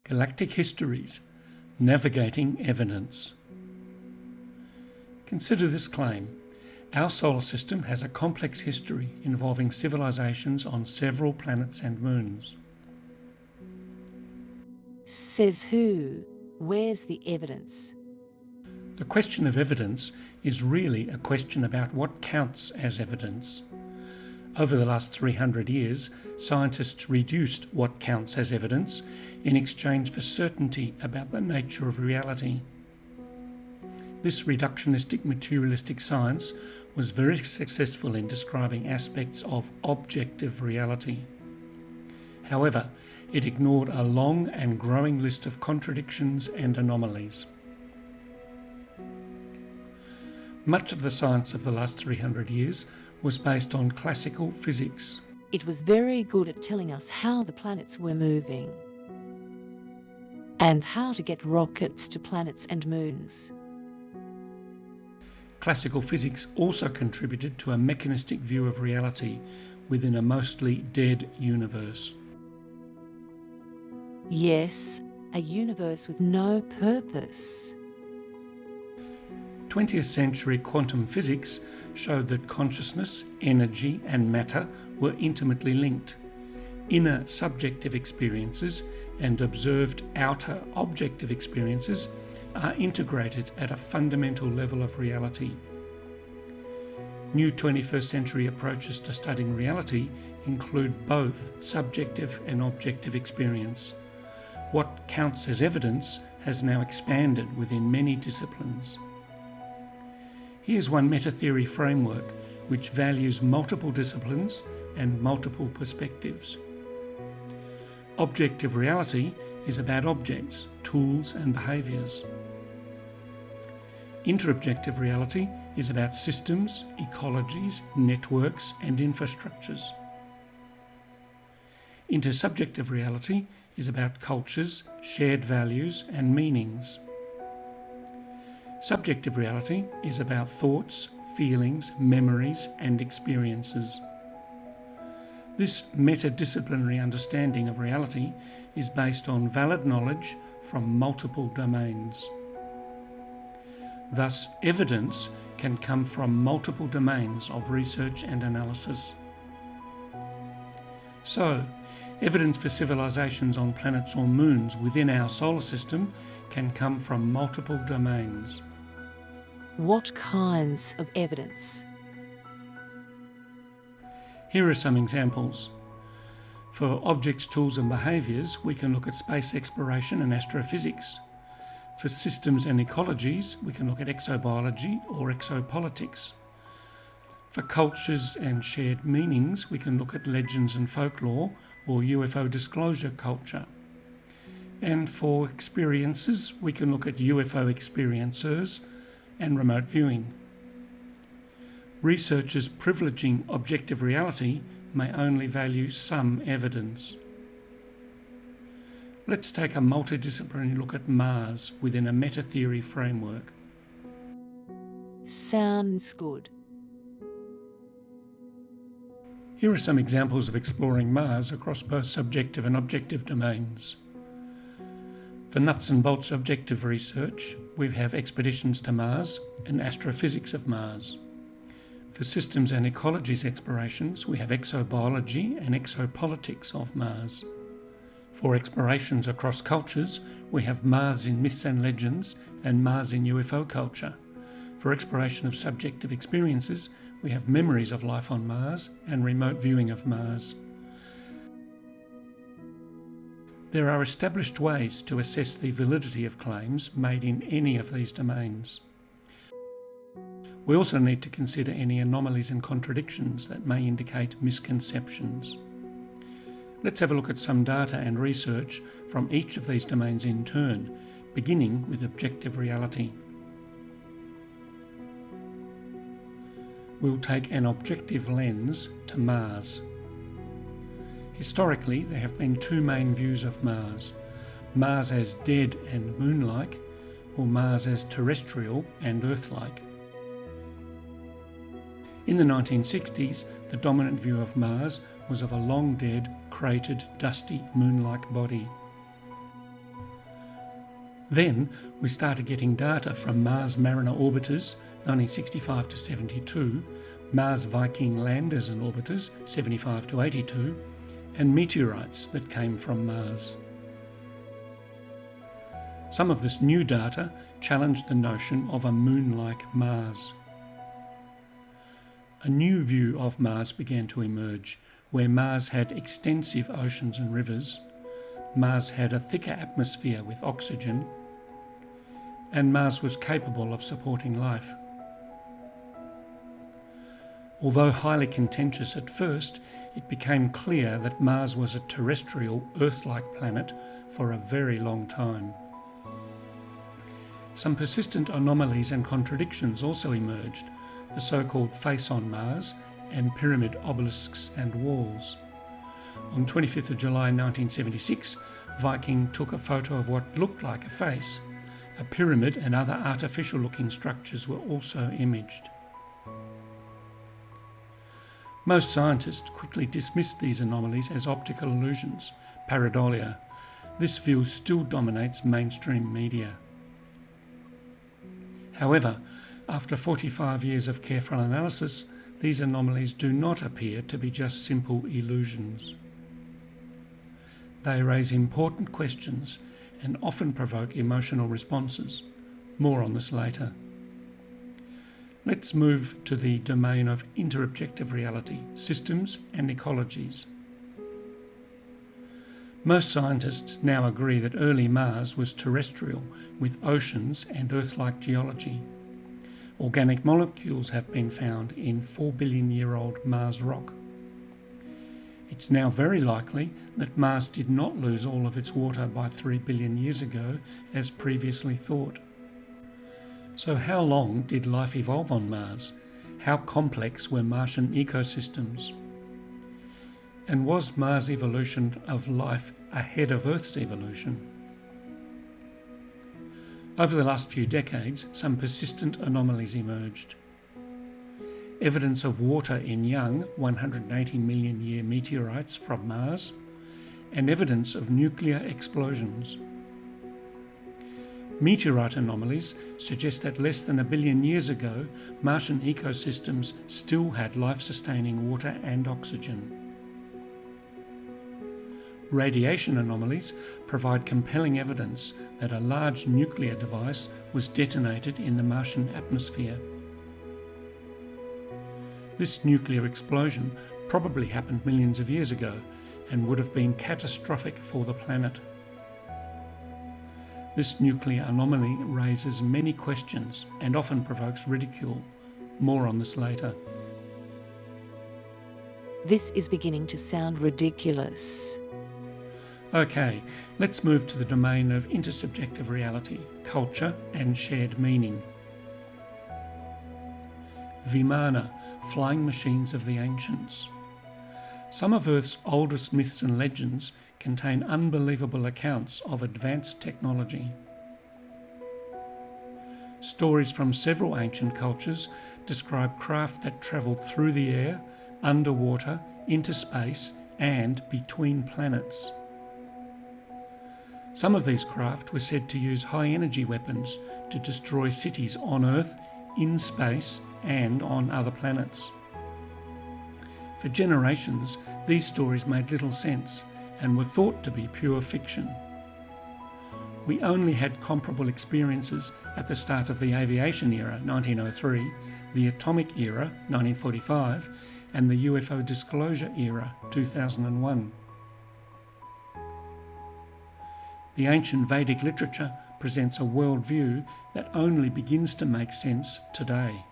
Galactic Histories, Navigating Evidence. Consider this claim. Our solar system has a complex history involving civilizations on several planets and moons. Says who? Where's the evidence? The question of evidence is really a question about what counts as evidence. Over the last 300 years, scientists reduced what counts as evidence in exchange for certainty about the nature of reality. This reductionistic materialistic science was very successful in describing aspects of objective reality. However, it ignored a long and growing list of contradictions and anomalies. Much of the science of the last 300 years was based on classical physics. It was very good at telling us how the planets were moving and how to get rockets to planets and moons. Classical physics also contributed to a mechanistic view of reality within a mostly dead universe. Yes, a universe with no purpose. 20th century quantum physics showed that consciousness, energy and matter were intimately linked. Inner subjective experiences and observed outer objective experiences are integrated at a fundamental level of reality. New 21st century approaches to studying reality include both subjective and objective experience. What counts as evidence has now expanded within many disciplines. Here's one meta-theory framework which values multiple disciplines and multiple perspectives. Objective reality is about objects, tools and behaviours. Interobjective reality is about systems, ecologies, networks and infrastructures. Intersubjective reality is about cultures, shared values and meanings. Subjective reality is about thoughts, feelings, memories and experiences. This metadisciplinary understanding of reality is based on valid knowledge from multiple domains. Thus, evidence can come from multiple domains of research and analysis. So, evidence for civilizations on planets or moons within our solar system can come from multiple domains. What kinds of evidence? Here are some examples. For objects, tools and behaviours, we can look at space exploration and astrophysics. For systems and ecologies, we can look at exobiology or exopolitics. For cultures and shared meanings, we can look at legends and folklore or UFO disclosure culture. And for experiences, we can look at UFO experiencers and remote viewing. Researchers privileging objective reality may only value some evidence. Let's take a multidisciplinary look at Mars within a meta-theory framework. Sounds good. Here are some examples of exploring Mars across both subjective and objective domains. For nuts and bolts objective research, we have expeditions to Mars and astrophysics of Mars. For systems and ecologies explorations, we have exobiology and exopolitics of Mars. For explorations across cultures, we have Mars in myths and legends and Mars in UFO culture. For exploration of subjective experiences, we have memories of life on Mars and remote viewing of Mars. There are established ways to assess the validity of claims made in any of these domains. We also need to consider any anomalies and contradictions that may indicate misconceptions. Let's have a look at some data and research from each of these domains in turn, beginning with objective reality. We'll take an objective lens to Mars. Historically, there have been two main views of Mars: Mars as dead and moon-like, or Mars as terrestrial and Earth-like. In the 1960s, the dominant view of Mars was of a long-dead, cratered, dusty, moon-like body. Then we started getting data from Mars Mariner orbiters, 1965 to 72, Mars Viking landers and orbiters, 75 to 82, and meteorites that came from Mars. Some of this new data challenged the notion of a moon-like Mars. A new view of Mars began to emerge, where Mars had extensive oceans and rivers, Mars had a thicker atmosphere with oxygen, and Mars was capable of supporting life. Although highly contentious at first, it became clear that Mars was a terrestrial, Earth-like planet for a very long time. Some persistent anomalies and contradictions also emerged, the so-called face on Mars and pyramid obelisks and walls. On 25th of July 1976, Viking took a photo of what looked like a face. A pyramid and other artificial-looking structures were also imaged. Most scientists quickly dismissed these anomalies as optical illusions, pareidolia. This view still dominates mainstream media. However, after 45 years of careful analysis, these anomalies do not appear to be just simple illusions. They raise important questions and often provoke emotional responses. More on this later. Let's move to the domain of interobjective reality, systems and ecologies. Most scientists now agree that early Mars was terrestrial, with oceans and Earth-like geology. Organic molecules have been found in 4 billion-year-old Mars rock. It's now very likely that Mars did not lose all of its water by 3 billion years ago, as previously thought. So how long did life evolve on Mars? How complex were Martian ecosystems? And was Mars' evolution of life ahead of Earth's evolution? Over the last few decades, some persistent anomalies emerged. Evidence of water in young 180 million year meteorites from Mars, and evidence of nuclear explosions. Meteorite anomalies suggest that less than 1 billion years ago, Martian ecosystems still had life-sustaining water and oxygen. Radiation anomalies provide compelling evidence that a large nuclear device was detonated in the Martian atmosphere. This nuclear explosion probably happened millions of years ago and would have been catastrophic for the planet. This nuclear anomaly raises many questions and often provokes ridicule. More on this later. This is beginning to sound ridiculous. Okay, let's move to the domain of intersubjective reality, culture and shared meaning. VIMANA, flying machines of the ancients. Some of Earth's oldest myths and legends contain unbelievable accounts of advanced technology. Stories from several ancient cultures describe craft that travelled through the air, underwater, into space, and between planets. Some of these craft were said to use high-energy weapons to destroy cities on Earth, in space, and on other planets. For generations, these stories made little sense and were thought to be pure fiction. We only had comparable experiences at the start of the aviation era, 1903, the atomic era, 1945, and the UFO disclosure era, 2001. The ancient Vedic literature presents a worldview that only begins to make sense today.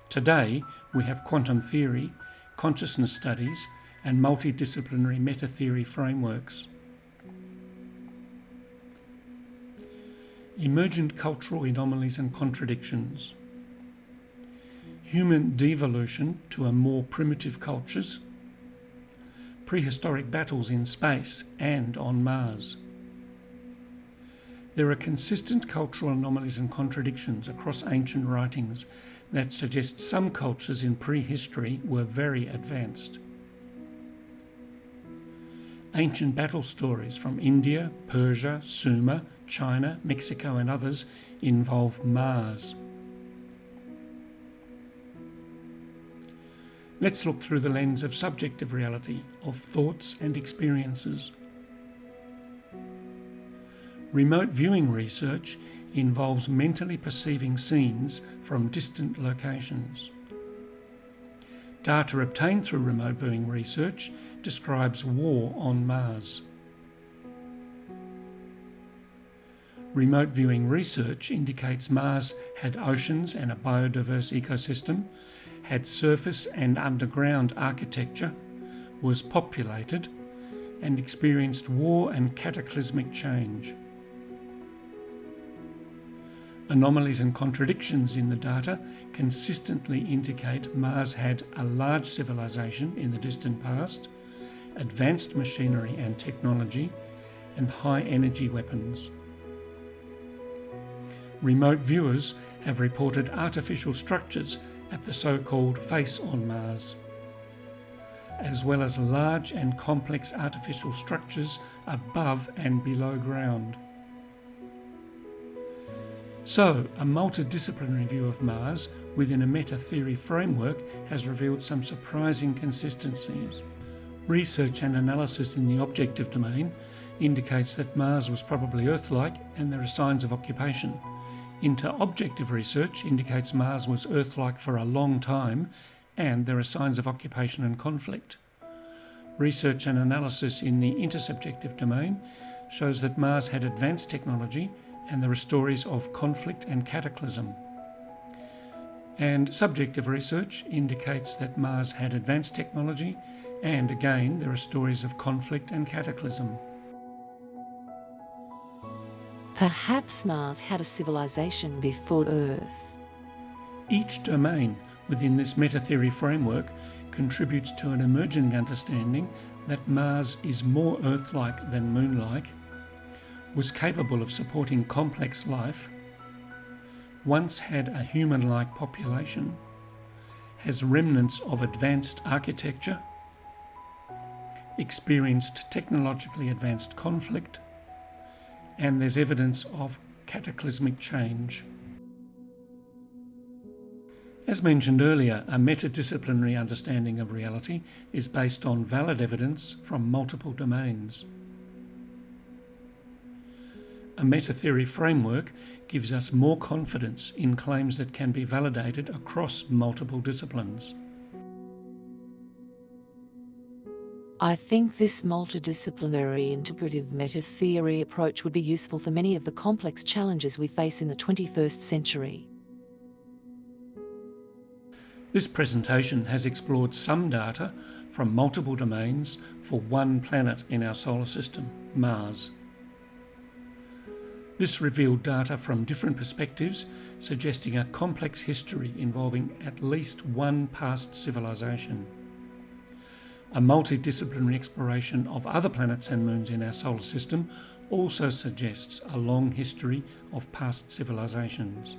Today, we have quantum theory, consciousness studies, and multidisciplinary meta-theory frameworks. Emergent cultural anomalies and contradictions. Human devolution to a more primitive cultures. Prehistoric battles in space and on Mars. There are consistent cultural anomalies and contradictions across ancient writings that suggest some cultures in prehistory were very advanced. Ancient battle stories from India, Persia, Sumer, China, Mexico and others involve Mars. Let's look through the lens of subjective reality, of thoughts and experiences. Remote viewing research involves mentally perceiving scenes from distant locations. Data obtained through remote viewing research describes war on Mars. Remote viewing research indicates Mars had oceans and a biodiverse ecosystem, had surface and underground architecture, was populated, and experienced war and cataclysmic change. Anomalies and contradictions in the data consistently indicate Mars had a large civilization in the distant past, advanced machinery and technology, and high-energy weapons. Remote viewers have reported artificial structures at the so-called face on Mars, as well as large and complex artificial structures above and below ground. So, a multidisciplinary view of Mars within a meta-theory framework has revealed some surprising consistencies. Research and analysis in the objective domain indicates that Mars was probably Earth-like and there are signs of occupation. Inter-objective research indicates Mars was Earth-like for a long time and there are signs of occupation and conflict. Research and analysis in the intersubjective domain shows that Mars had advanced technology and there are stories of conflict and cataclysm. And subjective research indicates that Mars had advanced technology and again there are stories of conflict and cataclysm. Perhaps Mars had a civilization before Earth. Each domain within this meta-theory framework contributes to an emerging understanding that Mars is more Earth-like than Moon-like, was capable of supporting complex life, once had a human-like population, has remnants of advanced architecture, experienced technologically advanced conflict, and there's evidence of cataclysmic change. As mentioned earlier, a metadisciplinary understanding of reality is based on valid evidence from multiple domains. A meta-theory framework gives us more confidence in claims that can be validated across multiple disciplines. I think this multidisciplinary integrative meta-theory approach would be useful for many of the complex challenges we face in the 21st century. This presentation has explored some data from multiple domains for one planet in our solar system, Mars. This revealed data from different perspectives, suggesting a complex history involving at least one past civilization. A multidisciplinary exploration of other planets and moons in our solar system also suggests a long history of past civilizations.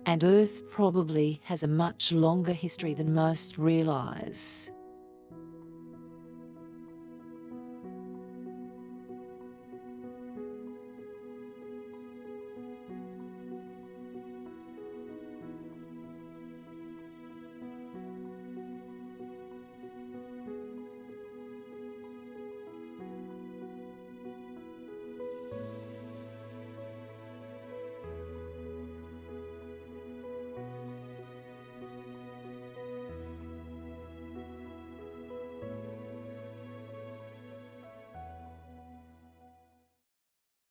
And Earth probably has a much longer history than most realise.